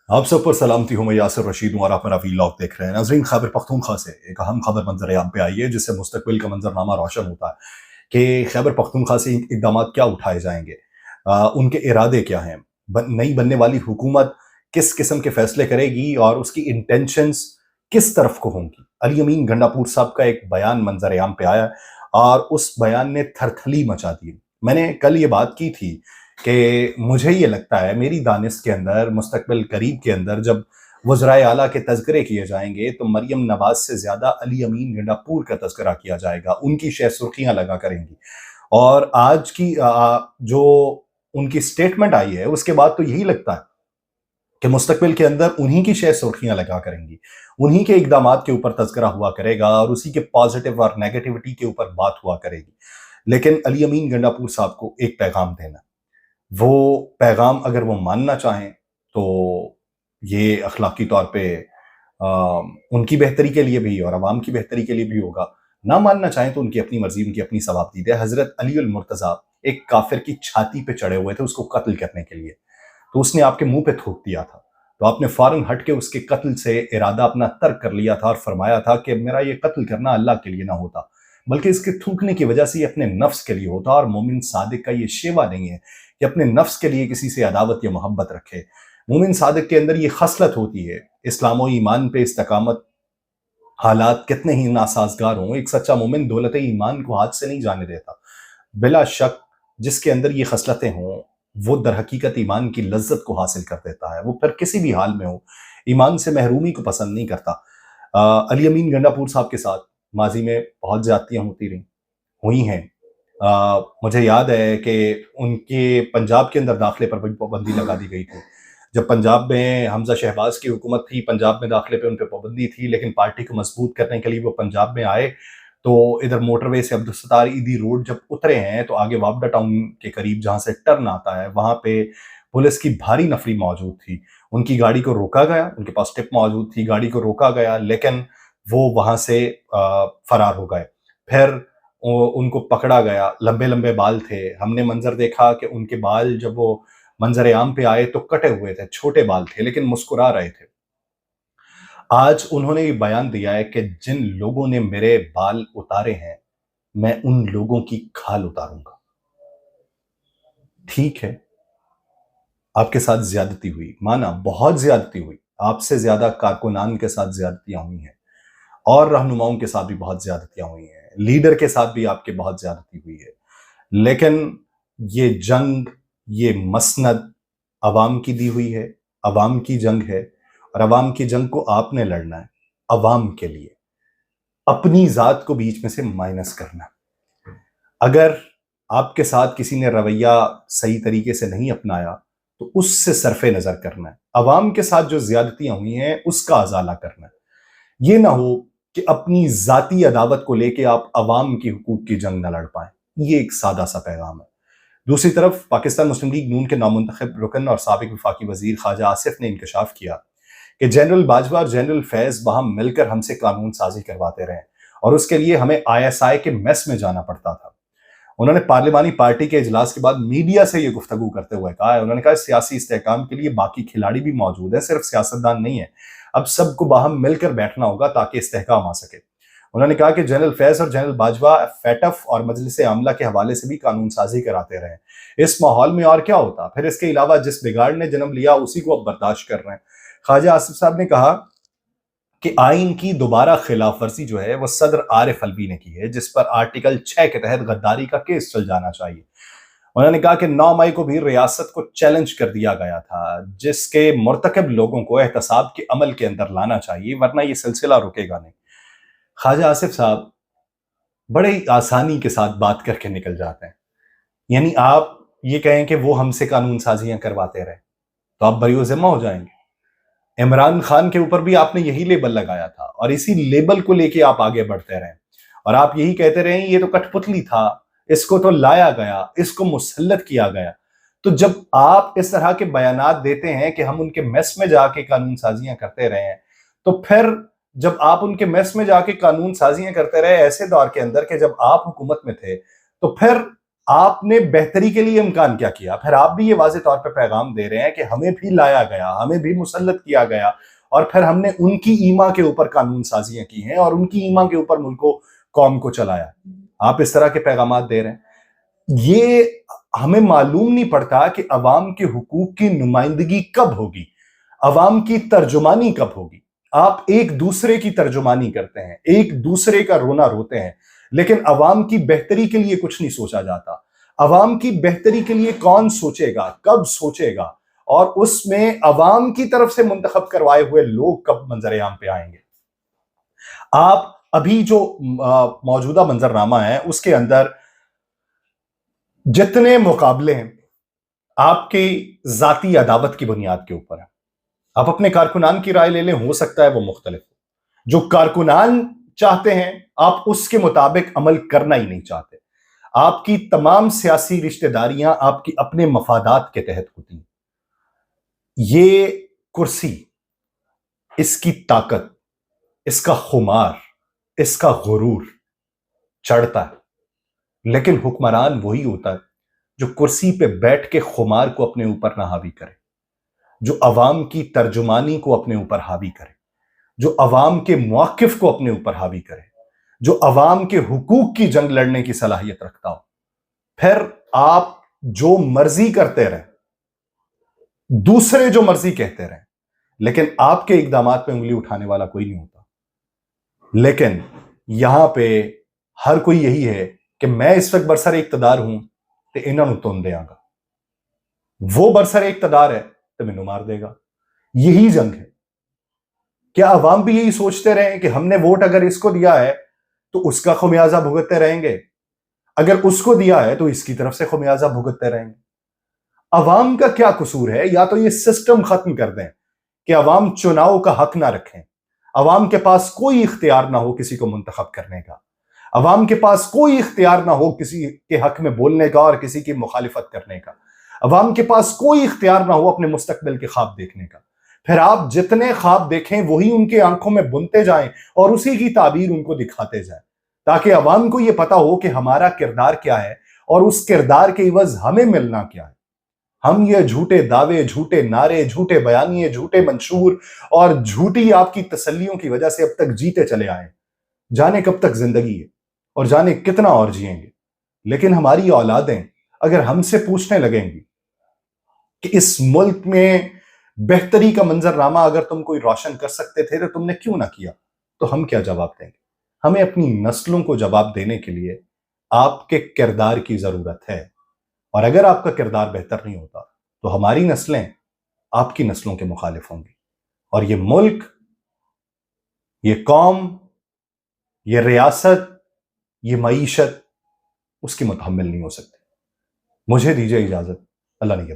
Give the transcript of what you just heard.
आप सब पर सलामती हो। मैं यासिर रशीद हूँ और आप मेरा वीलॉग देख रहे हैं। नाज़रीन, खैबर पख्तूनख्वा से एक अहम खबर मंजर-ए-आम पे आई है जिससे मुस्तकबिल का मंजरनामा रोशन होता है कि खैबर पख्तूनख्वा से इकदामात क्या उठाए जाएंगे, उनके इरादे क्या हैं, नई बनने वाली हुकूमत किस किस्म के फैसले करेगी और उसकी इंटेंशंस किस तरफ को होंगी। अली अमीन गंडापुर साहब का एक बयान मंजर-ए-आम पे आया और उस बयान ने थरथली मचा दी। मैंने कल ये बात की थी कि मुझे ये लगता है, मेरी दानिश के अंदर मुस्तकबिल करीब के अंदर जब वज़राए आला के तज़किरे किए जाएंगे तो मरियम नवाज से ज़्यादा अली अमीन गंडापुर का तज़किरा किया जाएगा, उनकी शह सुर्खियाँ लगा करेंगी। और आज की जो उनकी स्टेटमेंट आई है उसके बाद तो यही लगता है कि मुस्तकबिल के अंदर उन्हीं की शह सुर्खियाँ लगा करेंगी, उन्हीं के इकदामात के ऊपर तज़किरा हुआ करेगा और उसी के पॉजिटिव और नेगेटिविटी के ऊपर बात हुआ करेगी। लेकिन अली अमीन गंडापुर साहब को एक पैगाम देना, वो पैगाम अगर वो मानना चाहें तो ये अखलाकी तौर पे उनकी बेहतरी के लिए भी और अवाम की बेहतरी के लिए भी होगा। ना मानना चाहें तो उनकी अपनी मर्जी, उनकी अपनी सवाब है। हजरत अली उल मुर्तज़ा एक काफिर की छाती पे चढ़े हुए थे उसको कत्ल करने के लिए, तो उसने आपके मुंह पे थूक दिया था, तो आपने फौरन हट के उसके कत्ल से इरादा अपना तर्क कर लिया था और फरमाया था कि मेरा ये कत्ल करना अल्लाह के लिए ना होता, बल्कि इसके थूकने की वजह से ये अपने नफ्स के लिए होता। और मोमिन सादिक का ये शेवा नहीं है कि अपने नफ्स के लिए किसी से अदावत या मोहब्बत रखे। मोमिन सादिक के अंदर ये खसलत होती है। इस्लाम और ईमान पे इस्तकामत, हालात कितने ही नासाजगार हों, एक सच्चा मोमिन दौलत ईमान को हाथ से नहीं जाने देता। बिला शक जिसके अंदर ये खसलतें हों वो दर हकीकत ईमान की लज्जत को हासिल कर देता है, वो फिर किसी भी हाल में हो ईमान से महरूमी को पसंद नहीं करता। अली अमीन गंडापुर साहब के साथ माजी में बहुत ज्यादतियाँ होती रहीं, हुई हैं। मुझे याद है कि उनके पंजाब के अंदर दाखिले पर भी पाबंदी लगा दी गई थी। जब पंजाब में हमजा शहबाज की हुकूमत थी, पंजाब में दाखिले पे उन पे पाबंदी थी, लेकिन पार्टी को मजबूत करने के लिए वो पंजाब में आए। तो इधर मोटरवे से अब्दुलसत्तार ईदी रोड जब उतरे हैं तो आगे वापडा टाउन के करीब जहाँ से टर्न आता है वहाँ पे पुलिस की भारी नफरी मौजूद थी। उनकी गाड़ी को रोका गया, उनके पास टिप मौजूद थी, गाड़ी को रोका गया, लेकिन वो वहाँ से फरार हो गए। फिर उनको पकड़ा गया, लंबे लंबे बाल थे। हमने मंजर देखा कि उनके बाल जब वो मंजर आम पे आए तो कटे हुए थे, छोटे बाल थे, लेकिन मुस्कुरा रहे थे। आज उन्होंने ये बयान दिया है कि जिन लोगों ने मेरे बाल उतारे हैं मैं उन लोगों की खाल उतारूंगा। ठीक है, आपके साथ ज्यादती हुई, माना बहुत ज्यादती हुई, आपसे ज्यादा कारकुनान के साथ ज्यादतियां हुई हैं और रहनुमाओं के साथ भी बहुत ज्यादतियां हुई हैं, लीडर के साथ भी आपके बहुत ज्यादती हुई है। लेकिन ये जंग, ये मसनद अवाम की दी हुई है, अवाम की जंग है और अवाम की जंग को आपने लड़ना है अवाम के लिए, अपनी जात को बीच में से माइनस करना। अगर आपके साथ किसी ने रवैया सही तरीके से नहीं अपनाया तो उससे सरफे नजर करना है, अवाम के साथ जो ज्यादतियां हुई हैं उसका अजाला करना है। ये ना हो कि अपनी जाती अदावत को लेके आप अवाम की हुकूक की जंग न लड़ पाए। ये एक सादा सा पैगाम है। दूसरी तरफ पाकिस्तान मुस्लिम लीग नून के नामुंतखब रुकन और साबिक वफाकी वजीर ख्वाजा आसिफ ने इंकशाफ किया कि जनरल बाजवा और जनरल फैज बाहम मिलकर हमसे कानून साजी करवाते रहे और उसके लिए हमें ISI के मेस में जाना पड़ता था। उन्होंने पार्लिमानी पार्टी के इजलास के बाद मीडिया से ये गुफ्तगू करते हुए कहा है, उन्होंने कहा सियासी इस्तेहकाम के लिए बाकी खिलाड़ी भी मौजूद हैं, सिर्फ सियासतदान नहीं है। अब सबको बाहम मिलकर बैठना होगा ताकि इस्तेहकाम आ सके। उन्होंने कहा कि जनरल फैज और जनरल बाजवा फैटफ और मजलिस आमला के हवाले से भी कानून साजी कराते रहे। इस माहौल में और क्या होता। फिर इसके अलावा जिस बिगाड़ ने जन्म लिया उसी को अब बर्दाश्त कर रहे हैं। ख्वाजा आसिफ साहब ने कहा कि आइन की दोबारा खिलाफ वर्जी जो है वो सदर आरिफ अलवी ने की है, जिस पर आर्टिकल 6 के तहत गद्दारी का केस चल जाना चाहिए। उन्होंने कहा कि 9 मई को भी रियासत को चैलेंज कर दिया गया था, जिसके मुर्तकब लोगों को एहतसाब के अमल के अंदर लाना चाहिए, वरना ये सिलसिला रुकेगा नहीं। ख्वाजा आसिफ साहब बड़े ही आसानी के साथ बात करके निकल जाते हैं। यानी आप ये कहें कि वो हमसे कानून साजियां करवाते रहे तो आप बरी ज़िम्मा हो जाएंगे। इमरान खान के ऊपर भी आपने यही लेबल लगाया था और इसी लेबल को लेके आप आगे बढ़ते रहे और आप यही कहते रहे ये तो कठपुतली था, इसको तो लाया गया, इसको मुसल्लत किया गया। तो जब आप इस तरह के बयानात देते हैं कि हम उनके मेस में जाके कानून साजियां करते रहे हैं, तो फिर जब आप उनके मेस में जाके कानून साजियां करते रहे ऐसे दौर के अंदर के जब आप हुकूमत में थे, तो फिर آپ نے بہتری کے لیے امکان کیا کیا؟ پھر آپ بھی یہ واضح طور پہ پیغام دے رہے ہیں کہ ہمیں بھی لایا گیا، ہمیں بھی مسلط کیا گیا، اور پھر ہم نے ان کی ایما کے اوپر قانون سازیاں کی ہیں اور ان کی ایما کے اوپر ملک و قوم کو چلایا۔ آپ اس طرح کے پیغامات دے رہے ہیں۔ یہ ہمیں معلوم نہیں پڑتا کہ عوام کے حقوق کی نمائندگی کب ہوگی، عوام کی ترجمانی کب ہوگی۔ آپ ایک دوسرے کی ترجمانی کرتے ہیں، ایک دوسرے کا رونا روتے ہیں، لیکن عوام کی بہتری کے لیے کچھ نہیں سوچا جاتا۔ عوام کی بہتری کے لیے کون سوچے گا، کب سوچے گا، اور اس میں عوام کی طرف سے منتخب کروائے ہوئے لوگ کب منظر عام پہ آئیں گے؟ آپ ابھی جو موجودہ منظرنامہ ہے اس کے اندر جتنے مقابلے ہیں آپ کی ذاتی عداوت کی بنیاد کے اوپر ہے۔ آپ اپنے کارکنان کی رائے لے لیں، ہو سکتا ہے وہ مختلف ہو۔ جو کارکنان چاہتے ہیں آپ اس کے مطابق عمل کرنا ہی نہیں چاہتے۔ آپ کی تمام سیاسی رشتہ داریاں آپ کی اپنے مفادات کے تحت ہوتی ہیں۔ یہ کرسی، اس کی طاقت، اس کا خمار، اس کا غرور چڑھتا ہے، لیکن حکمران وہی ہوتا ہے جو کرسی پہ بیٹھ کے خمار کو اپنے اوپر نہ حاوی کرے، جو عوام کی ترجمانی کو اپنے اوپر حاوی کرے، جو عوام کے موقف کو اپنے اوپر حاوی کرے، جو عوام کے حقوق کی جنگ لڑنے کی صلاحیت رکھتا ہو۔ پھر آپ جو مرضی کرتے رہیں، دوسرے جو مرضی کہتے رہیں، لیکن آپ کے اقدامات پہ انگلی اٹھانے والا کوئی نہیں ہوتا۔ لیکن یہاں پہ ہر کوئی یہی ہے کہ میں اس وقت برسر اقتدار ہوں تو انہوں نے تن دیاں گا، وہ برسر اقتدار ہے تو مینوں مار دے گا۔ یہی جنگ ہے۔ کیا عوام بھی یہی سوچتے رہیں کہ ہم نے ووٹ اگر اس کو دیا ہے تو اس کا خمیازہ بھگتتے رہیں گے، اگر اس کو دیا ہے تو اس کی طرف سے خمیازہ بھگتتے رہیں گے؟ عوام کا کیا قصور ہے؟ یا تو یہ سسٹم ختم کر دیں کہ عوام چناؤ کا حق نہ رکھیں، عوام کے پاس کوئی اختیار نہ ہو کسی کو منتخب کرنے کا، عوام کے پاس کوئی اختیار نہ ہو کسی کے حق میں بولنے کا اور کسی کی مخالفت کرنے کا، عوام کے پاس کوئی اختیار نہ ہو اپنے مستقبل کے خواب دیکھنے کا۔ پھر آپ جتنے خواب دیکھیں وہی ان کے آنکھوں میں بنتے جائیں اور اسی کی تعبیر ان کو دکھاتے جائیں، تاکہ عوام کو یہ پتا ہو کہ ہمارا کردار کیا ہے اور اس کردار کے عوض ہمیں ملنا کیا ہے۔ ہم یہ جھوٹے دعوے، جھوٹے نعرے، جھوٹے بیانیے، جھوٹے منشور اور جھوٹی آپ کی تسلیوں کی وجہ سے اب تک جیتے چلے آئے، جانے کب تک زندگی ہے اور جانے کتنا اور جئیں گے۔ لیکن ہماری اولادیں اگر ہم سے پوچھنے لگیں گی کہ اس ملک میں بہتری کا منظرنامہ اگر تم کوئی روشن کر سکتے تھے تو تم نے کیوں نہ کیا، تو ہم کیا جواب دیں گے؟ ہمیں اپنی نسلوں کو جواب دینے کے لیے آپ کے کردار کی ضرورت ہے، اور اگر آپ کا کردار بہتر نہیں ہوتا تو ہماری نسلیں آپ کی نسلوں کے مخالف ہوں گی، اور یہ ملک، یہ قوم، یہ ریاست، یہ معیشت اس کی متحمل نہیں ہو سکتی۔ مجھے دیجیے اجازت، اللہ نے